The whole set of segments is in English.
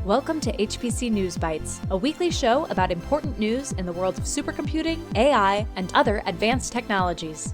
Welcome to HPC News Bytes, a weekly show about important news in the world of supercomputing, AI, and other advanced technologies.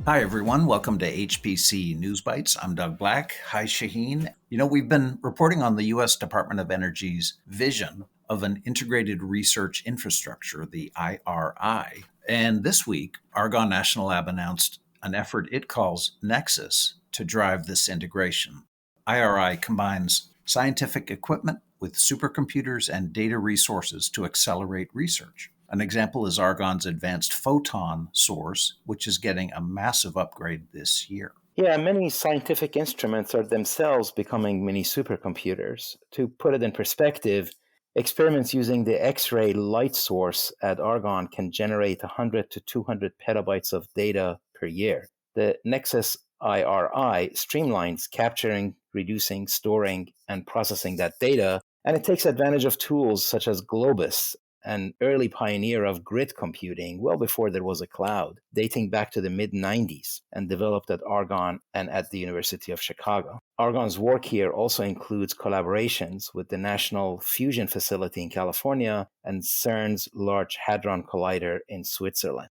Hi, everyone. Welcome to HPC News Bytes. I'm Doug Black. Hi, Shaheen. We've been reporting on the U.S. Department of Energy's vision of an integrated research infrastructure, the IRI. And this week, Argonne National Lab announced an effort it calls Nexus to drive this integration. IRI combines scientific equipment with supercomputers and data resources to accelerate research. An example is Argonne's advanced photon source, which is getting a massive upgrade this year. Yeah, many scientific instruments are themselves becoming mini supercomputers. To put it in perspective, experiments using the X-ray light source at Argonne can generate 100 to 200 petabytes of data per year. The Nexus IRI streamlines capturing, reducing, storing, and processing that data, and it takes advantage of tools such as Globus, an early pioneer of grid computing well before there was a cloud, dating back to the mid-90s and developed at Argonne and at the University of Chicago. Argonne's work here also includes collaborations with the National Fusion Facility in California and CERN's Large Hadron Collider in Switzerland.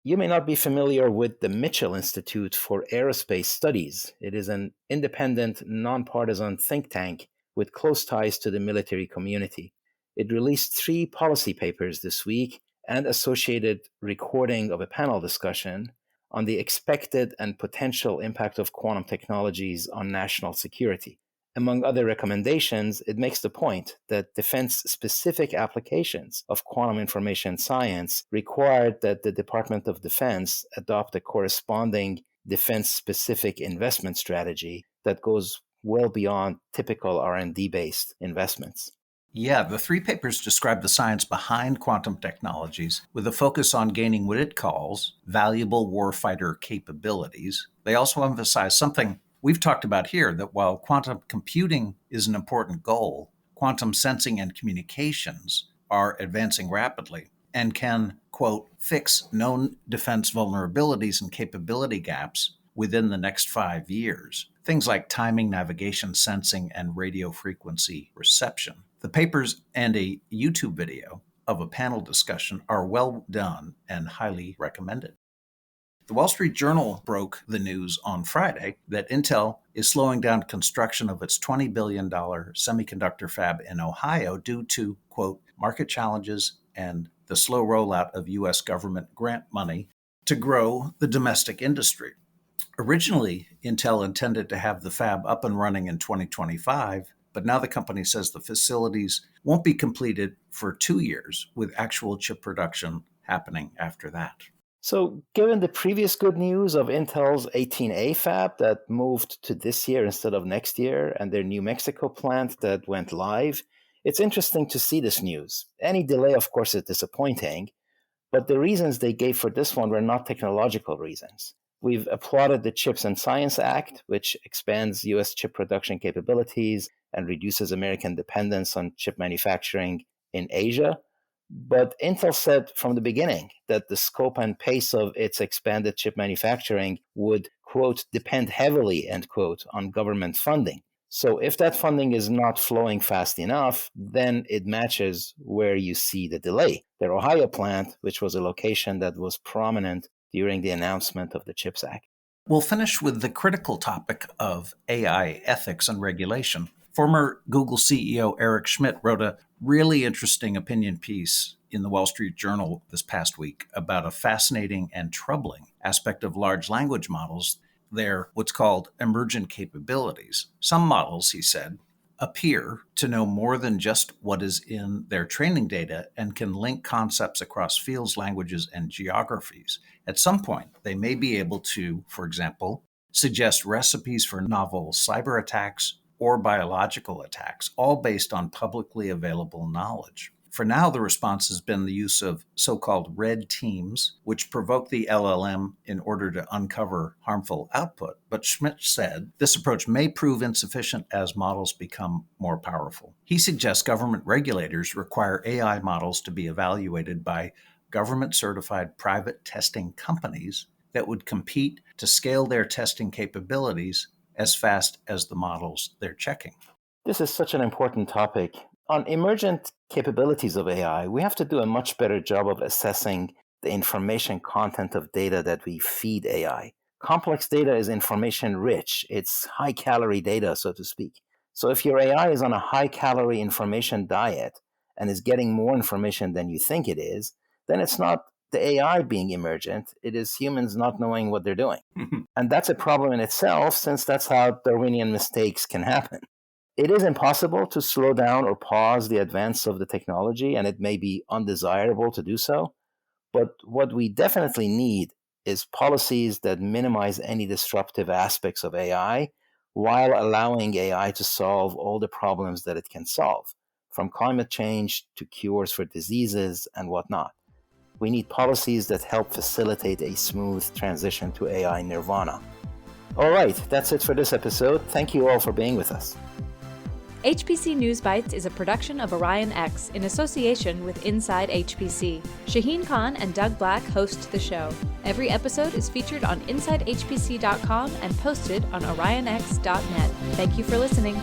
You may not be familiar with the Mitchel Institute for Aerospace Studies. It is an independent, nonpartisan think tank with close ties to the military community. It released 3 policy papers this week and associated recording of a panel discussion on the expected and potential impact of quantum technologies on national security. Among other recommendations, it makes the point that defense-specific applications of quantum information science required that the Department of Defense adopt a corresponding defense-specific investment strategy that goes well beyond typical R&D-based investments. Yeah, the 3 papers describe the science behind quantum technologies with a focus on gaining what it calls valuable warfighter capabilities. They also emphasize something we've talked about here, that while quantum computing is an important goal, quantum sensing and communications are advancing rapidly and can, quote, fix known defense vulnerabilities and capability gaps within the next 5 years. Things like timing, navigation, sensing, and radio frequency reception. The papers and a YouTube video of a panel discussion are well done and highly recommended. The Wall Street Journal broke the news on Friday that Intel is slowing down construction of its $20 billion semiconductor fab in Ohio due to, quote, market challenges and the slow rollout of U.S. government grant money to grow the domestic industry. Originally, Intel intended to have the fab up and running in 2025, but now the company says the facilities won't be completed for 2 years, with actual chip production happening after that. So, given the previous good news of Intel's 18A fab that moved to this year instead of next year, and their New Mexico plant that went live, it's interesting to see this news. Any delay, of course, is disappointing, but the reasons they gave for this one were not technological reasons. We've applauded the CHIPS and Science Act, which expands U.S. chip production capabilities and reduces American dependence on chip manufacturing in Asia. But Intel said from the beginning that the scope and pace of its expanded chip manufacturing would, quote, depend heavily, end quote, on government funding. So if that funding is not flowing fast enough, then it matches where you see the delay. Their Ohio plant, which was a location that was prominent during the announcement of the CHIPS Act. We'll finish with the critical topic of AI ethics and regulation. Former Google CEO Eric Schmidt wrote a really interesting opinion piece in the Wall Street Journal this past week about a fascinating and troubling aspect of large language models, their what's called emergent capabilities. Some models, he said, appear to know more than just what is in their training data and can link concepts across fields, languages, and geographies. At some point, they may be able to, for example, suggest recipes for novel cyber attacks or biological attacks, all based on publicly available knowledge. For now, the response has been the use of so-called red teams, which provoke the LLM in order to uncover harmful output. But Schmidt said this approach may prove insufficient as models become more powerful. He suggests government regulators require AI models to be evaluated by government-certified private testing companies that would compete to scale their testing capabilities as fast as the models they're checking. This is such an important topic. On emergent capabilities of AI, we have to do a much better job of assessing the information content of data that we feed AI. Complex data is information rich. It's high calorie data, so to speak. So if your AI is on a high calorie information diet and is getting more information than you think it is, then it's not the AI being emergent. It is humans not knowing what they're doing. And that's a problem in itself, since that's how Darwinian mistakes can happen. It is impossible to slow down or pause the advance of the technology, and it may be undesirable to do so. But what we definitely need is policies that minimize any disruptive aspects of AI while allowing AI to solve all the problems that it can solve, from climate change to cures for diseases and whatnot. We need policies that help facilitate a smooth transition to AI nirvana. All right, that's it for this episode. Thank you all for being with us. HPC News Bytes is a production of Orion X in association with Inside HPC. Shaheen Khan and Doug Black host the show. Every episode is featured on InsideHPC.com and posted on OrionX.net. Thank you for listening.